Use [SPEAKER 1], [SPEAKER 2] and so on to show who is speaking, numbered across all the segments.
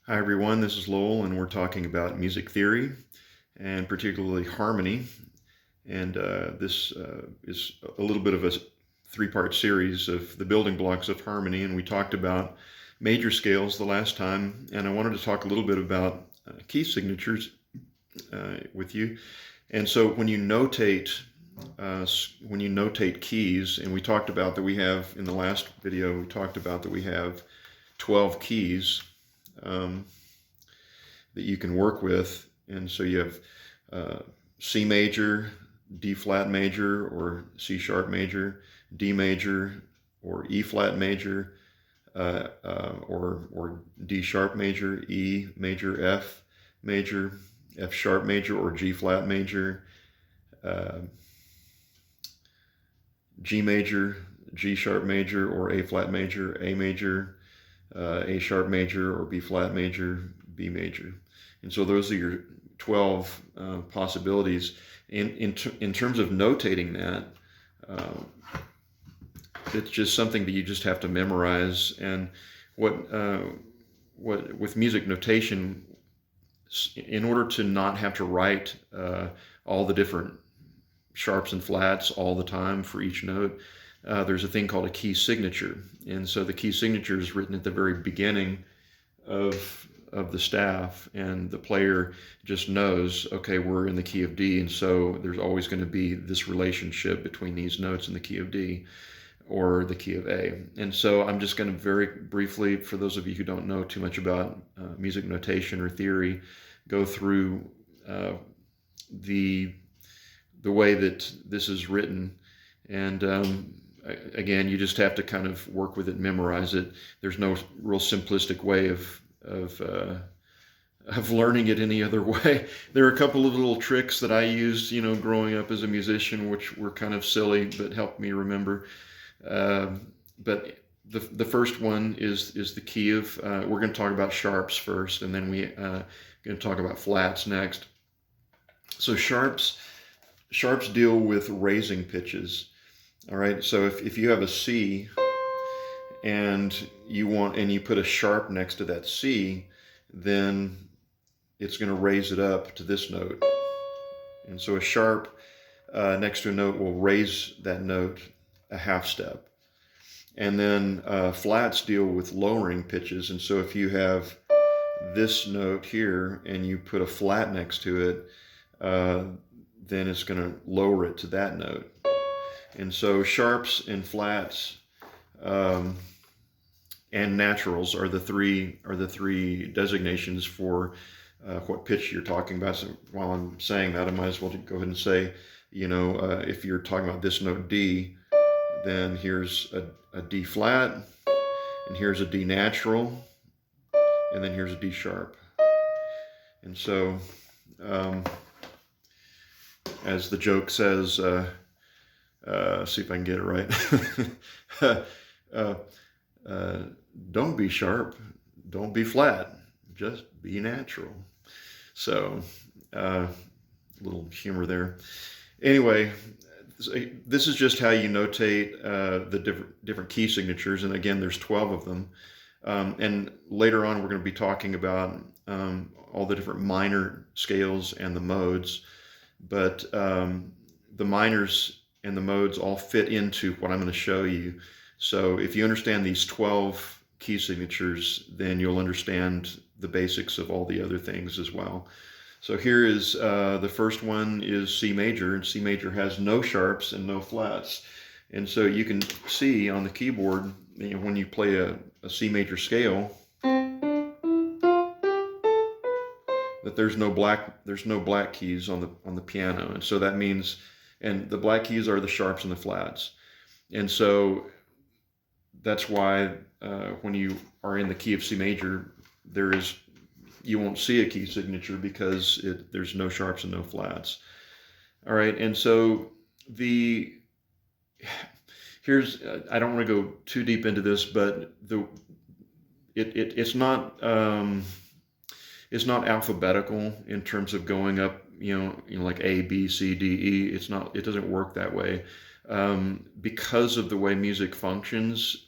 [SPEAKER 1] Hi everyone, this is Lowell and we're talking about music theory and particularly harmony. And this is a little bit of a three-part series of the building blocks of harmony. And we talked about major scales the last time, and I wanted to talk a little bit about key signatures with you. And so when you notate keys, and we talked about that we have, in the last video, we talked about that we have 12 keys that you can work with. And so you have C major, D flat major, or C sharp major, D major, or E flat major, or D sharp major, E major, F sharp major, or G flat major, G major, G sharp major, or A flat major, A major, A sharp major, or B flat major, B major. And so those are your 12 possibilities. In terms of notating that, it's just something that you just have to memorize. And what with music notation, in order to not have to write all the different sharps and flats all the time for each note, there's a thing called a key signature. And so the key signature is written at the very beginning of the staff, and the player just knows, okay, we're in the key of D, and so there's always going to be this relationship between these notes in the key of D or the key of A. And so I'm just going to very briefly, for those of you who don't know too much about music notation or theory, go through the way that this is written. And again, you just have to kind of work with it, memorize it. There's no real simplistic way of learning it any other way. There are a couple of little tricks that I used, growing up as a musician, which were kind of silly, but helped me remember. But the first one is the key of, we're going to talk about sharps first, and then we're going to talk about flats next. So sharps deal with raising pitches. All right, so if you have a C and you put a sharp next to that C, then it's going to raise it up to this note. And so a sharp next to a note will raise that note a half step. And then flats deal with lowering pitches. And so if you have this note here and you put a flat next to it, then it's going to lower it to that note. And so sharps and flats and naturals are the three designations for what pitch you're talking about. So while I'm saying that, I might as well go ahead and say, if you're talking about this note D, then here's a D flat, and here's a D natural, and then here's a D sharp. And so, as the joke says, see if I can get it right. Don't be sharp, don't be flat, just be natural. So, little humor there. Anyway, this is just how you notate the different key signatures, and again, there's 12 of them. And later on, we're going to be talking about all the different minor scales and the modes, but the minors and the modes all fit into what I'm going to show you. So if you understand these 12 key signatures, then you'll understand the basics of all the other things as well. So here is the first one is C major, and C major has no sharps and no flats. And so you can see on the keyboard, when you play a C major scale, that there's no black keys on the piano. And so that means, and the black keys are the sharps and the flats. And so that's why when you are in the key of C major, you won't see a key signature because there's no sharps and no flats. All right, and so here's, I don't want to go too deep into this, but it's not alphabetical in terms of going up, like A, B, C, D, E. It doesn't work that way. Because of the way music functions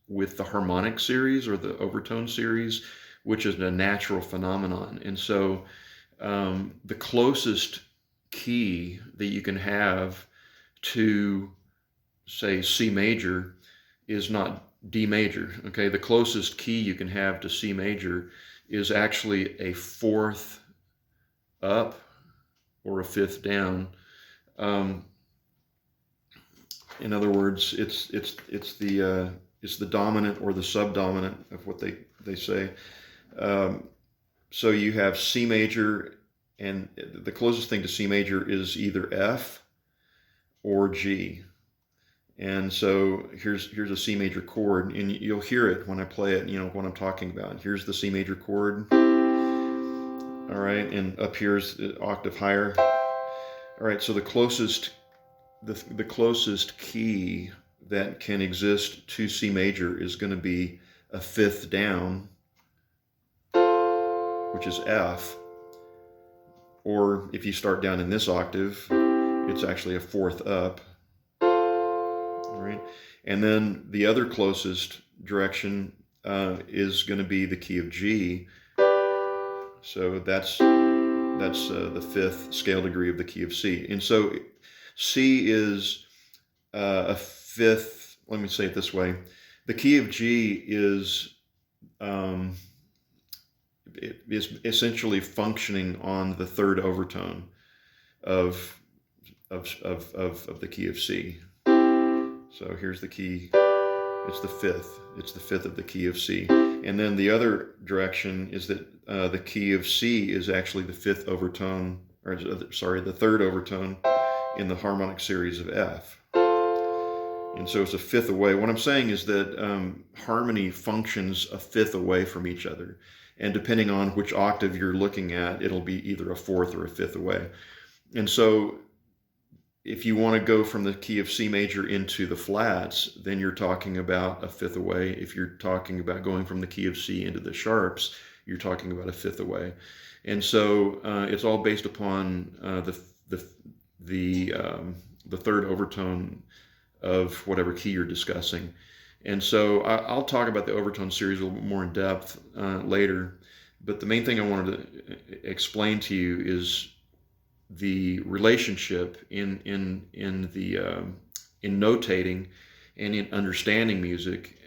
[SPEAKER 1] with the harmonic series or the overtone series, which is a natural phenomenon. And so the closest key that you can have to, say, C major is not D major. Okay, the closest key you can have to C major is actually a fourth up or a fifth down. In other words, it's the dominant or the subdominant of what they say. So you have C major, and the closest thing to C major is either F or G. And so here's a C major chord, and you'll hear it when I play it, what I'm talking about. Here's the C major chord. All right, and up here's the octave higher. All right, so the closest key that can exist to C major is going to be a fifth down, which is F. Or if you start down in this octave, it's actually a fourth up. All right, and then the other closest direction is going to be the key of G. So that's the fifth scale degree of the key of C. And so C is a fifth. Let me say it this way: the key of G is essentially functioning on the third overtone of the key of C. So here's the key. It's the fifth. It's the fifth of the key of C. And then the other direction is that the key of C is actually the fifth overtone, or sorry, the third overtone in the harmonic series of F. And so it's a fifth away. What I'm saying is that harmony functions a fifth away from each other. And depending on which octave you're looking at, it'll be either a fourth or a fifth away. And so if you want to go from the key of C major into the flats, then you're talking about a fifth away. If you're talking about going from the key of C into the sharps, you're talking about a fifth away. And so it's all based upon the third overtone of whatever key you're discussing. And so I'll talk about the overtone series a little bit more in depth later. But the main thing I wanted to explain to you is the relationship in notating and in understanding music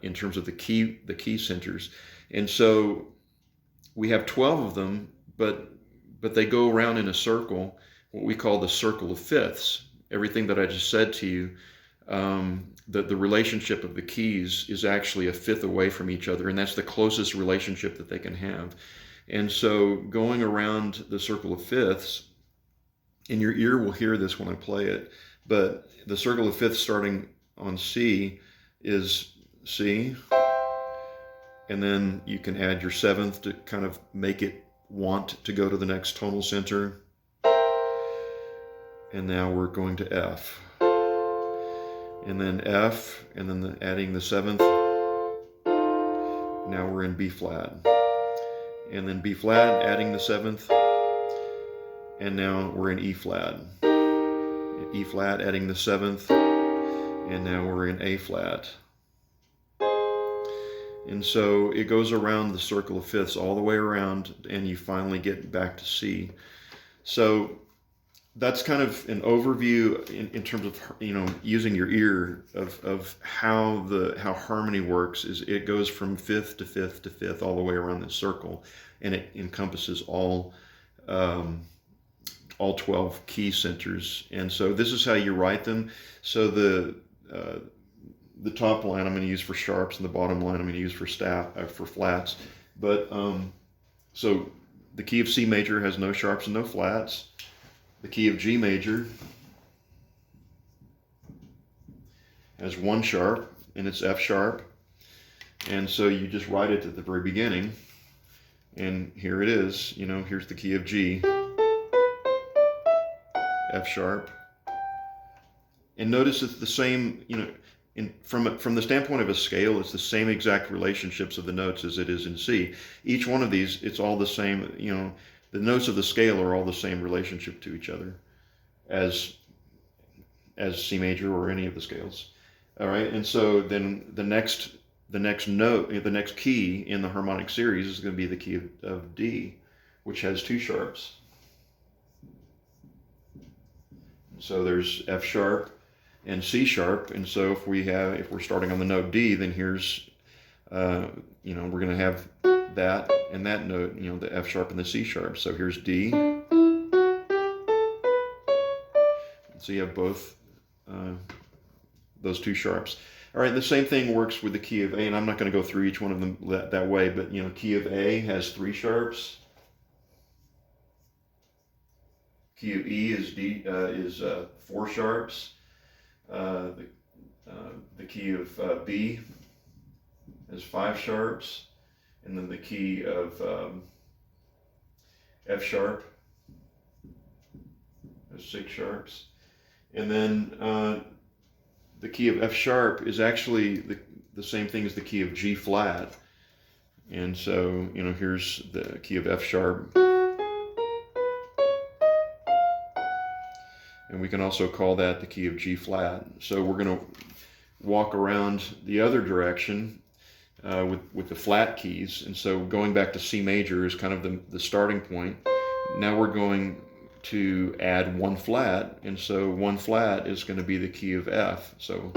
[SPEAKER 1] in terms of the key centers. And so we have 12 of them, but they go around in a circle, what we call the circle of fifths. Everything that I just said to you, the relationship of the keys is actually a fifth away from each other, and that's the closest relationship that they can have. And so going around the circle of fifths, and your ear will hear this when I play it, but the circle of fifths starting on C is C, and then you can add your seventh to kind of make it want to go to the next tonal center. And now we're going to F. And then F, and then adding the seventh. Now we're in B flat. And then B flat, adding the seventh. And now we're in E flat. E flat, adding the seventh. And now we're in A flat. And so it goes around the circle of fifths all the way around, and you finally get back to C. So that's kind of an overview in terms of using your ear of how harmony works. Is it goes from fifth to fifth to fifth all the way around this circle, and it encompasses all 12 key centers. And so this is how you write them. So the top line I'm going to use for sharps, and the bottom line I'm going to use for for flats. But so the key of C major has no sharps and no flats. The key of G major has one sharp, and it's F sharp. And so you just write it at the very beginning. And here it is, here's the key of G, F sharp. And notice it's the same, from the standpoint of a scale, it's the same exact relationships of the notes as it is in C. Each one of these, it's all the same, the notes of the scale are all the same relationship to each other as C major or any of the scales. All right, and so then the next the next note, the next key in the harmonic series is going to be the key of D, which has 2 sharps. So there's F sharp and C sharp, and so if we're starting on the note D, then here's we're going to have that and that note, the F sharp and the C sharp. So here's D. So you have both those 2 sharps. All right, the same thing works with the key of A, and I'm not going to go through each one of them that way, but key of A has 3 sharps. Key of E is 4 sharps. The key of B has 5 sharps, and then the key of F sharp has 6 sharps, and then the key of F sharp is actually the same thing as the key of G flat, and so here's the key of F sharp. And we can also call that the key of G flat. So we're going to walk around the other direction with the flat keys. And so going back to C major is kind of the starting point. Now we're going to add 1 flat. And so 1 flat is going to be the key of F. So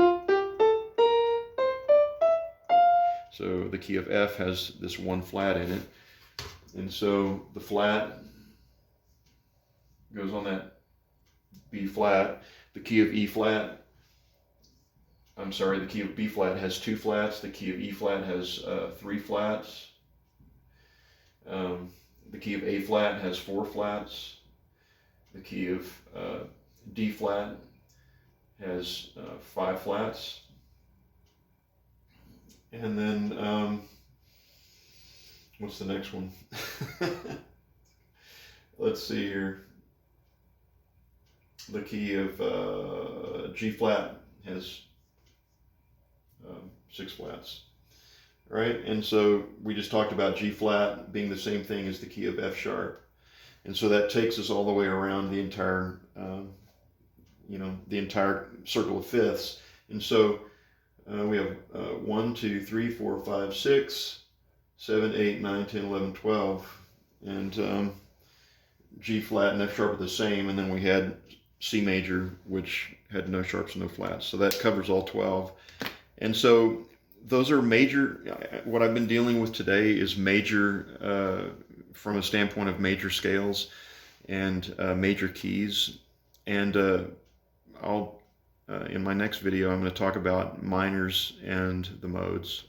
[SPEAKER 1] the key of F has this 1 flat in it. And so the flat goes on that B flat. The key of E flat, the key of B flat has 2 flats. The key of E flat has 3 flats. The key of A flat has 4 flats. The key of D flat has 5 flats. And then, what's the next one? Let's see here. The key of G flat has 6 flats, right? And so we just talked about G flat being the same thing as the key of F sharp, and so that takes us all the way around the entire, the entire circle of fifths. And so we have 1, 2, 3, 4, 5, 6, 7, 8, 9, 10, 11, 12, and G flat and F sharp are the same, and then we had C major, which had no sharps and no flats. So that covers all 12. And so those are major, what I've been dealing with today is major, from a standpoint of major scales and major keys. And in my next video, I'm going to talk about minors and the modes.